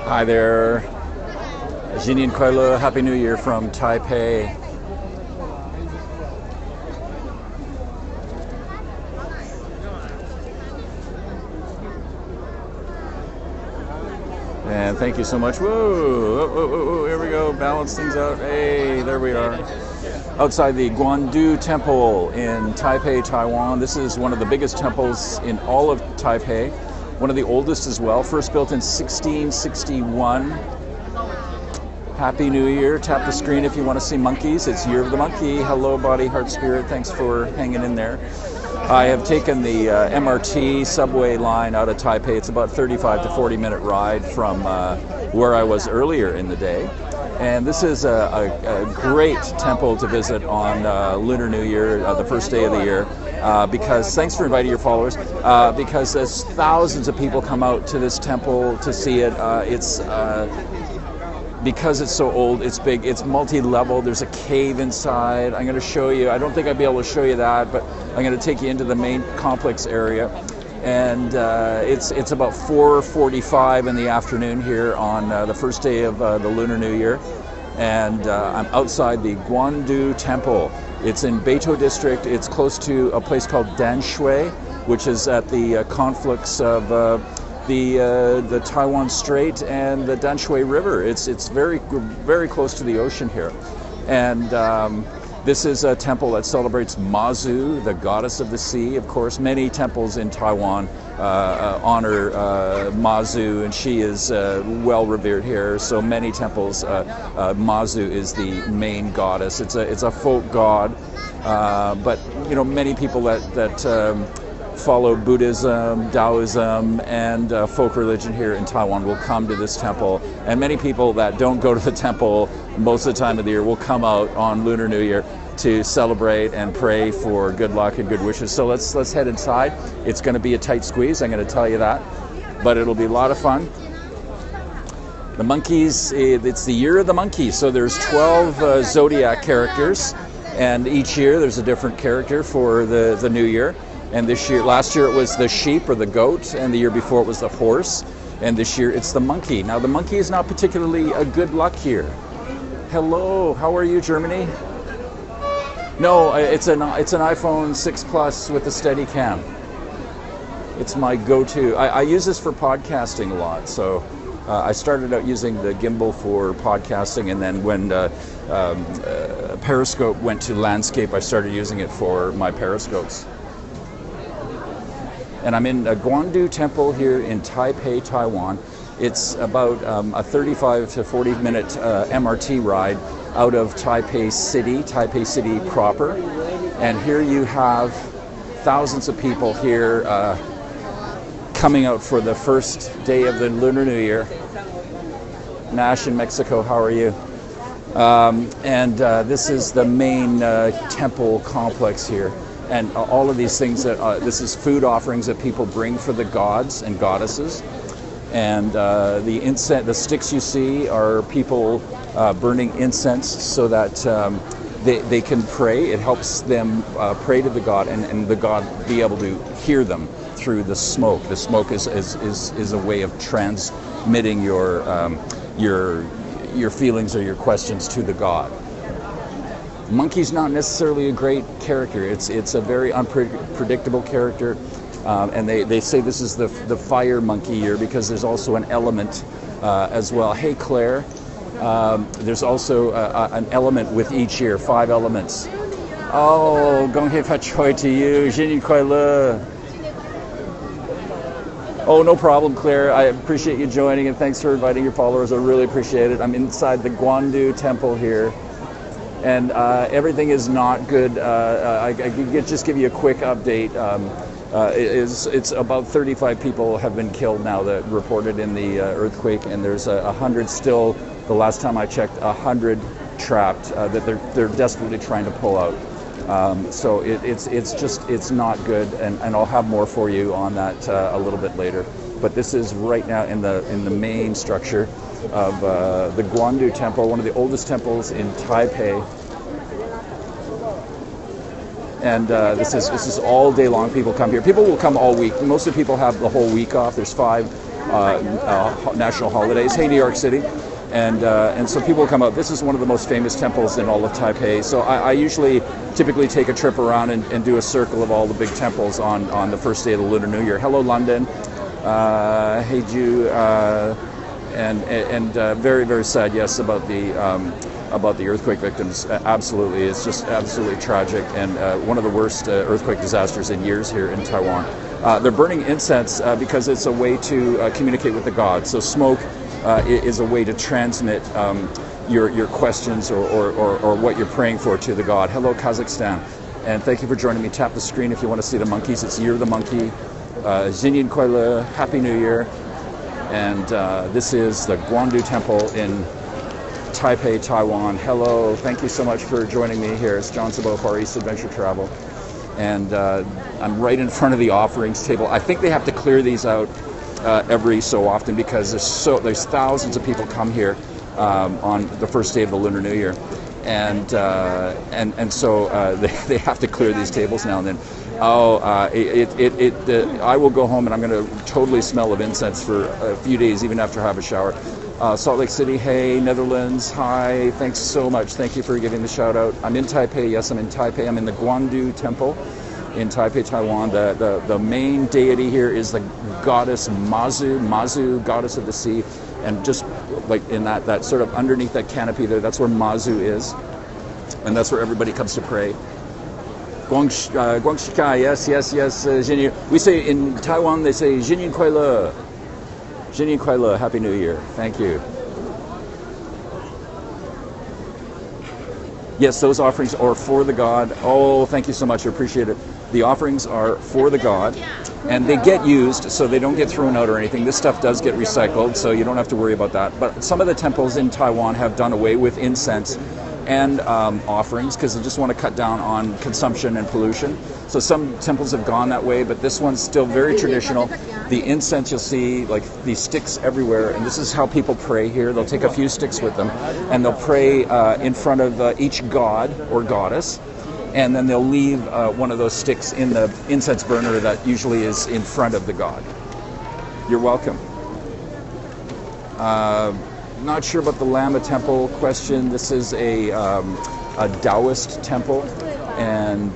Hi there. Jinian Kuala, Happy New Year from Taipei. And thank you so much. Whoa, whoa, here we go. Balance things out. Hey, there we are. Outside the Guandu Temple in Taipei, Taiwan. This is one of the biggest temples in all of Taipei. One of the oldest as well. First built in 1661. Happy New Year. Tap the screen if you want to see monkeys. It's Year of the Monkey. Hello, body, heart, spirit. Thanks for hanging in there. I have taken the MRT subway line out of Taipei. It's about 35 to 40 minute ride from where I was earlier in the day. And this is a great temple to visit on Lunar New Year, the first day of the year, because, thanks for inviting your followers, because there's thousands of people come out to this temple to see it. Because it's so old, it's big, it's multi-level, there's a cave inside. I'm going to show you, I don't think I'd be able to show you that, but I'm going to take you into the main complex area. And it's about 4:45 in the afternoon here on the first day of the Lunar New Year. And I'm outside the Guandu Temple. It's in Beito District. It's close to a place called Danshui, which is at the conflux of the Taiwan Strait and the Danshui River. It's very, very close to the ocean here. And this is a temple that celebrates Mazu, the goddess of the sea. Of course, many temples in Taiwan honor Mazu, and she is well revered here. So many temples, Mazu is the main goddess. It's a folk god, but you know, many people that follow Buddhism, Taoism, and folk religion here in Taiwan will come to this temple. And many people that don't go to the temple most of the time of the year will come out on Lunar New Year to celebrate and pray for good luck and good wishes. So let's head inside. It's going to be a tight squeeze, I'm going to tell you that, but it'll be a lot of fun. The monkeys, it's the Year of the Monkey, so there's 12 zodiac characters, and each year there's a different character for the new year. And last year it was the sheep or the goat, and the year before it was the horse, and this year it's the monkey. Now the monkey is not particularly a good luck here. Hello, how are you, Germany? No, it's an iPhone 6 Plus with a steady cam. It's my go-to. I use this for podcasting a lot, so I started out using the gimbal for podcasting, and then when Periscope went to landscape, I started using it for my periscopes. And I'm in a Guandu Temple here in Taipei, Taiwan. It's about a 35 to 40 minute MRT ride out of Taipei City proper. And here you have thousands of people here coming out for the first day of the Lunar New Year. Nash in Mexico, how are you? This is the main temple complex here. And all of these things this is food offerings that people bring for the gods and goddesses. And the sticks you see are people burning incense so that they can pray. It helps them pray to the god, and the god be able to hear them through the smoke. The smoke is a way of transmitting your feelings or your questions to the god. Monkey's not necessarily a great character. It's a very unpredictable character, and they say this is the fire monkey year because there's also an element as well. Hey Claire, there's also an element with each year, 5 elements. Oh, gong hei fat choi to you, Jinian Kuala. Oh, no problem, Claire. I appreciate you joining, and thanks for inviting your followers. I really appreciate it. I'm inside the Guandu Temple here. And everything is not good. I can just give you a quick update. It's about 35 people have been killed now that reported in the earthquake, and there's 100 still. The last time I checked, 100 trapped that they're desperately trying to pull out. So it's not good, and I'll have more for you on that a little bit later. But this is right now in the main structure of the Guandu Temple, one of the oldest temples in Taipei. And this is all day long. People come here. People will come all week. Most of the people have the whole week off. There's 5 national holidays. Hey, New York City. And so people come out. This is one of the most famous temples in all of Taipei. So I usually typically take a trip around and do a circle of all the big temples on the first day of the Lunar New Year. Hello, London. Hey, Jew. And very, very sad, yes, about the earthquake victims. Absolutely, it's just absolutely tragic, and one of the worst earthquake disasters in years here in Taiwan. They're burning incense because it's a way to communicate with the gods. So smoke is a way to transmit your questions or what you're praying for to the god. Hello, Kazakhstan, and thank you for joining me. Tap the screen if you want to see the monkeys. It's Year of the Monkey. Xinyan Kuai-le, Happy New Year. And this is the Guangdu Temple in Taipei, Taiwan. Hello, thank you so much for joining me here. It's John Sabo, FarEastAdvTravl. And I'm right in front of the offerings table. I think they have to clear these out every so often because there's thousands of people come here on the first day of the Lunar New Year. And so they have to clear these tables now and then. I will go home and I'm going to totally smell of incense for a few days, even after I have a shower. Salt Lake City, hey, Netherlands, hi, thanks so much. Thank you for giving the shout out. I'm in Taipei, yes, I'm in Taipei. I'm in the Guangdu Temple in Taipei, Taiwan. The main deity here is the goddess Mazu, goddess of the sea. And just like in that sort of underneath that canopy there, that's where Mazu is. And that's where everybody comes to pray. Guangshika, yes, Xinyan. We say in Taiwan, they say Xinyan Kuai-le. Xinyan Kuai-le, Happy New Year. Thank you. Yes, those offerings are for the god. Oh, thank you so much. I appreciate it. The offerings are for the god, and they get used, so they don't get thrown out or anything. This stuff does get recycled, so you don't have to worry about that. But some of the temples in Taiwan have done away with incense and offerings because they just want to cut down on consumption and pollution. So some temples have gone that way, but this one's still very traditional. The incense, you'll see like these sticks everywhere, and this is how people pray here. They'll take a few sticks with them, and they'll pray in front of each god or goddess, and then they'll leave one of those sticks in the incense burner that usually is in front of the god. You're welcome. Not sure about the Lama Temple question. This is a Taoist temple, and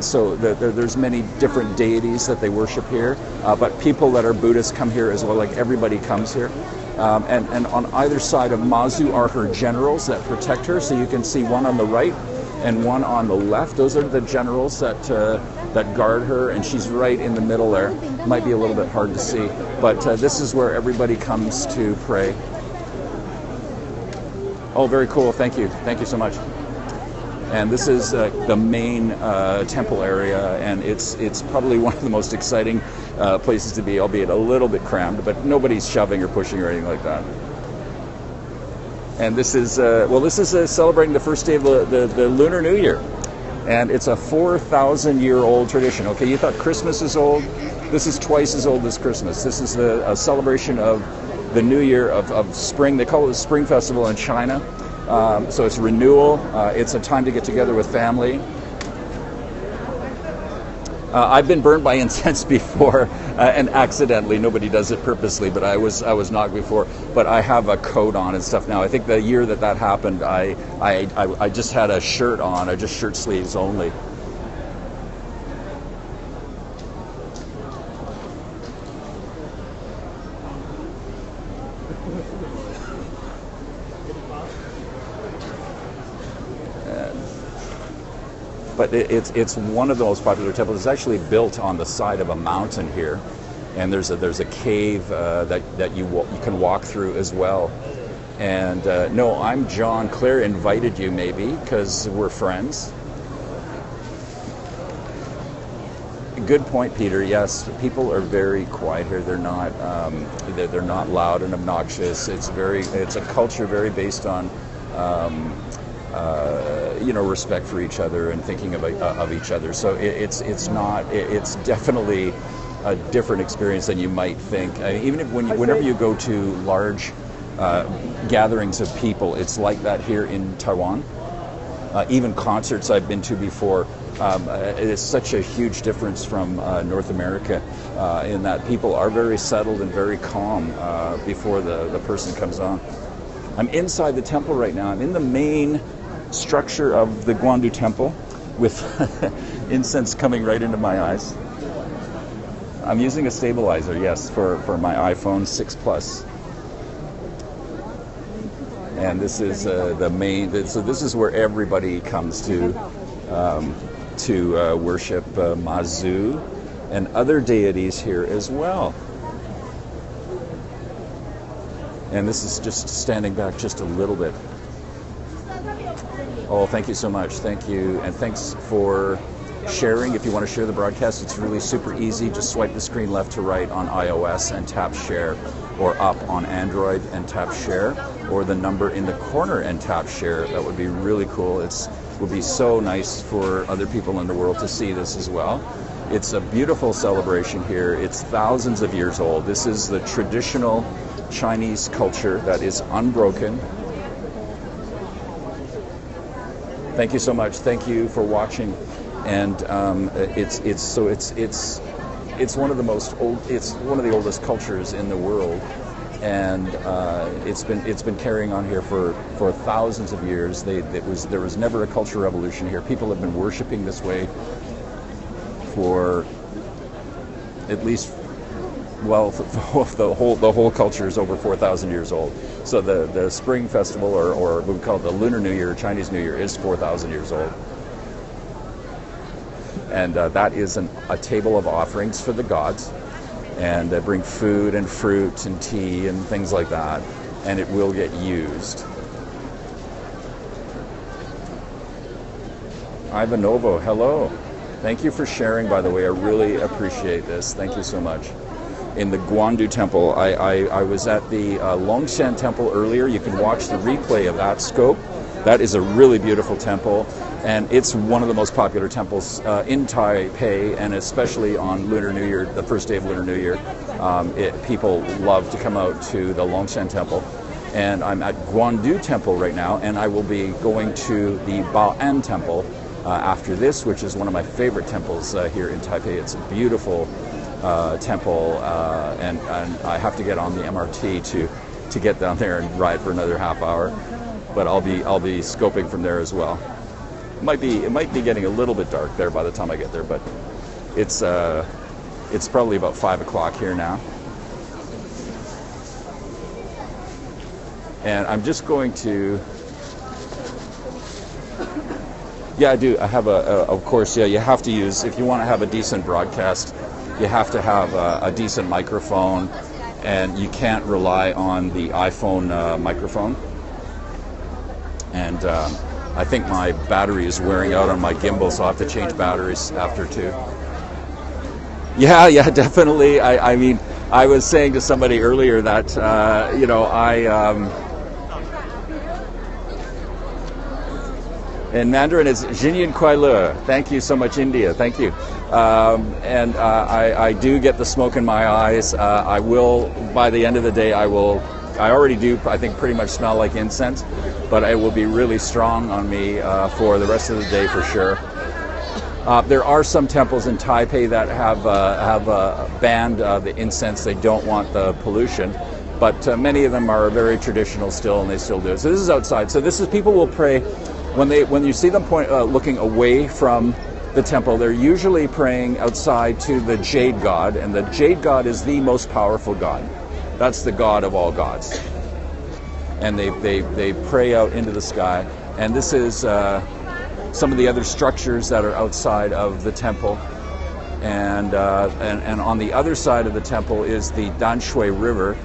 so there's many different deities that they worship here, but people that are Buddhists come here as well, like everybody comes here. And on either side of Mazu are her generals that protect her, so you can see one on the right and one on the left. Those are the generals that guard her, and she's right in the middle there. Might be a little bit hard to see, but this is where everybody comes to pray. Oh, very cool. Thank you. Thank you so much. And this is the main temple area, and it's probably one of the most exciting places to be, albeit a little bit crammed, but nobody's shoving or pushing or anything like that. And this is, celebrating the first day of the Lunar New Year. And it's a 4,000-year-old tradition. Okay, you thought Christmas is old? This is twice as old as Christmas. This is a celebration of the New Year of spring. They call it the Spring Festival in China. So it's renewal. It's a time to get together with family. I've been burned by incense before, and accidentally. Nobody does it purposely, but I was knocked before. But I have a coat on and stuff now. I think the year that happened, I just had a shirt on, just shirt sleeves only. But it's one of the most popular temples. It's actually built on the side of a mountain here, and there's a cave that you can walk through as well. And no, I'm John. Claire invited you maybe because we're friends. Good point, Peter. Yes, people are very quiet here. They're not loud and obnoxious. It's a culture very based on respect for each other and thinking of each other. So it's definitely a different experience than you might think. Even if whenever you go to large gatherings of people, it's like that here in Taiwan. Even concerts I've been to before, It is such a huge difference from North America in that people are very settled and very calm before the person comes on. I'm inside the temple right now. I'm in the main structure of the Guandu temple with incense coming right into my eyes. I'm using a stabilizer, yes, for my iPhone 6 Plus. And this is the main, so this is where everybody comes to worship Mazu and other deities here as well. And this is just standing back just a little bit. Oh, thank you so much. Thank you. And thanks for sharing. If you want to share the broadcast, it's really super easy. Just swipe the screen left to right on iOS and tap share, or up on Android and tap share, or the number in the corner and tap share. That would be really cool. It would be so nice for other people in the world to see this as well. It's a beautiful celebration here. It's thousands of years old. This is the traditional Chinese culture that is unbroken. Thank you so much. Thank you for watching. And it's one of the one of the oldest cultures in the world, and it's been carrying on here for thousands of years. There was never a cultural revolution here. People have been worshiping this way for at least, well, the whole culture is over 4,000 years old. So the spring festival, or we call it the Lunar New Year, Chinese New Year, is 4,000 years old. And that is a table of offerings for the gods, and they bring food and fruit and tea and things like that, and it will get used. Ivanovo, hello. Thank you for sharing, by the way. I really appreciate this. Thank you so much. In the Guandu temple, I was at the Longshan temple earlier. You can watch the replay of that scope. That is a really beautiful temple. And it's one of the most popular temples in Taipei, and especially on Lunar New Year, the first day of Lunar New Year. People love to come out to the Longshan Temple. And I'm at Guandu Temple right now, and I will be going to the Bao'an Temple after this, which is one of my favorite temples here in Taipei. It's a beautiful temple, and I have to get on the MRT to get down there and ride for another half hour. But I'll be scoping from there as well. It might be getting a little bit dark there by the time I get there, but it's probably about 5 o'clock here now. And I'm just going to, yeah, I do. I have of course, yeah, you have to use, if you want to have a decent broadcast, you have to have a decent microphone, and you can't rely on the iPhone microphone. And I think my battery is wearing out on my gimbal, so I'll have to change batteries after too. Yeah, definitely. I mean, I was saying to somebody earlier that, in Mandarin it's Jinian Kuai. Thank you so much, India. Thank you. And I do get the smoke in my eyes. I will, by the end of the day, I already do, I think, pretty much smell like incense, but it will be really strong on me for the rest of the day for sure. There are some temples in Taipei that have banned the incense. They don't want the pollution, but many of them are very traditional still, and they still do it. So this is outside. So this is, people will pray when you see them looking away from the temple. They're usually praying outside to the jade god, and the jade god is the most powerful god. That's the god of all gods. And they pray out into the sky. And this is some of the other structures that are outside of the temple. And on the other side of the temple is the Danshui River.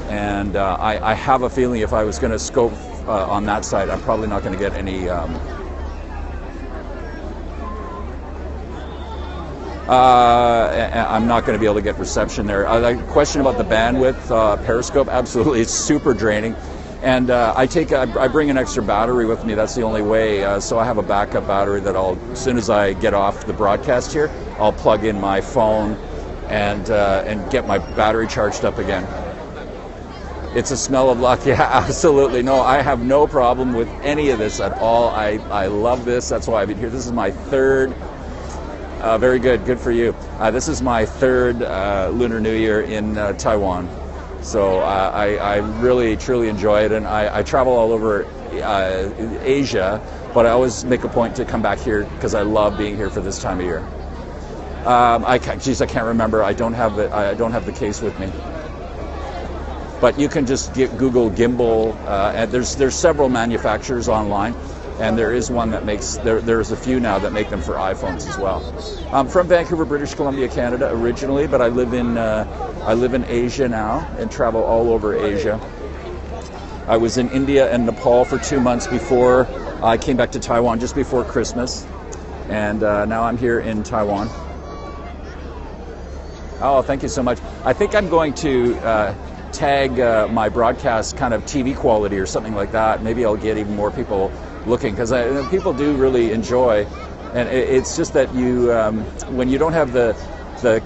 And I have a feeling if I was going to scope on that side, I'm probably not going to get any I'm not going to be able to get reception there. The question about the bandwidth, Periscope, absolutely, it's super draining. And I bring an extra battery with me. That's the only way. So I have a backup battery that as soon as I get off the broadcast here, I'll plug in my phone and get my battery charged up again. It's a smell of luck. Yeah, absolutely. No, I have no problem with any of this at all. I love this. That's why I've been here. This is my third Very good. Good for you. This is my third Lunar New Year in Taiwan. So I really, truly enjoy it. And I travel all over Asia, but I always make a point to come back here because I love being here for this time of year. I can't remember. I don't have the case with me. But you can just Google gimbal, and there's several manufacturers online, and there is one that makes there's a few now that make them for iPhones as well. I'm from Vancouver, British Columbia, Canada originally, but I live in Asia now and travel all over Asia. I was in India and Nepal for 2 months before I came back to Taiwan just before Christmas, and now I'm here in Taiwan. Oh, thank you so much. I think I'm going to tag my broadcast kind of TV quality or something like that. Maybe I'll get even more people looking, because people do really enjoy, and it's just that you when you don't have the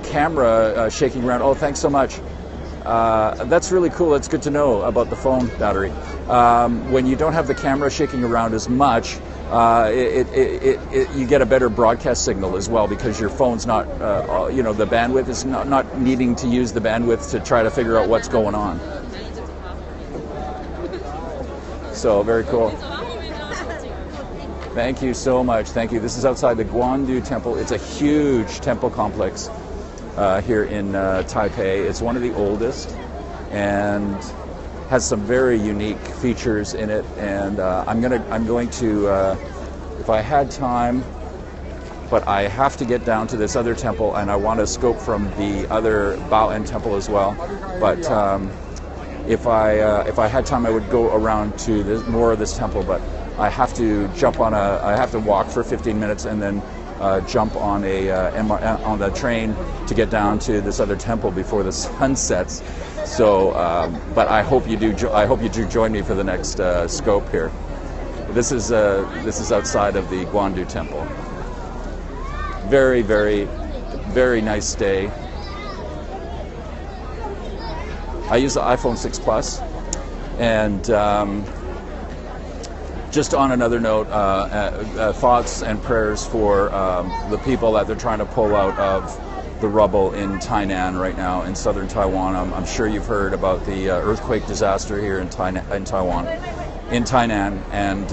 camera shaking around. Oh, thanks so much. That's really cool. That's good to know about the phone battery. When you don't have the camera shaking around as much, you get a better broadcast signal as well, because your phone's not, the bandwidth is not needing to use the bandwidth to try to figure out what's going on. So very cool. Thank you so much. Thank you. This is outside the Guandu Temple. It's a huge temple complex here in Taipei. It's one of the oldest and has some very unique features in it. And I'm going to, if I had time, but I have to get down to this other temple, and I want to scope from the other Bao'an temple as well. But if I had time, I would go around to more of this temple. But I have to I have to walk for 15 minutes and then jump on on the train to get down to this other temple before the sun sets. So, but I hope you do join me for the next scope here. This is outside of the Guandu Temple. Very, very, very nice day. I use the iPhone 6 Plus, and just on another note, thoughts and prayers for the people that they're trying to pull out of the rubble in Tainan right now in southern Taiwan. I'm sure you've heard about the earthquake disaster here in Taiwan, in Tainan, and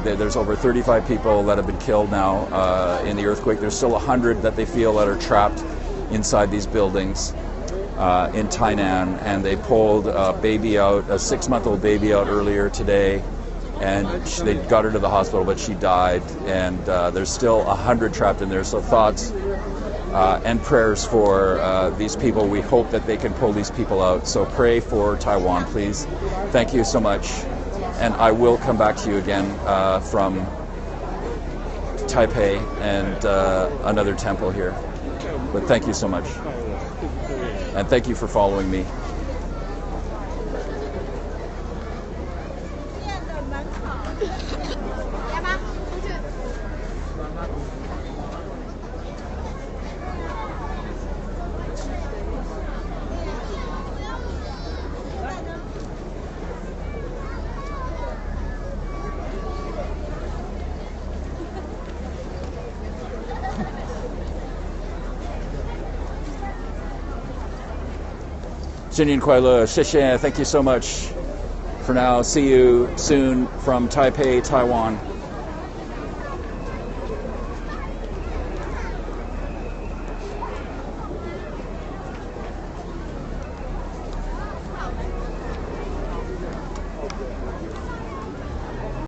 there's over 35 people that have been killed now in the earthquake. There's still 100 that they feel that are trapped inside these buildings in Tainan, and they pulled a baby out, a 6-month-old baby out earlier today, and they got her to the hospital, but she died, and there's still 100 trapped in there. So thoughts and prayers for these people. We hope that they can pull these people out. So pray for Taiwan, please. Thank you so much. And I will come back to you again from Taipei and another temple here. But thank you so much. And thank you for following me. Thank you so much for now. See you soon from Taipei, Taiwan.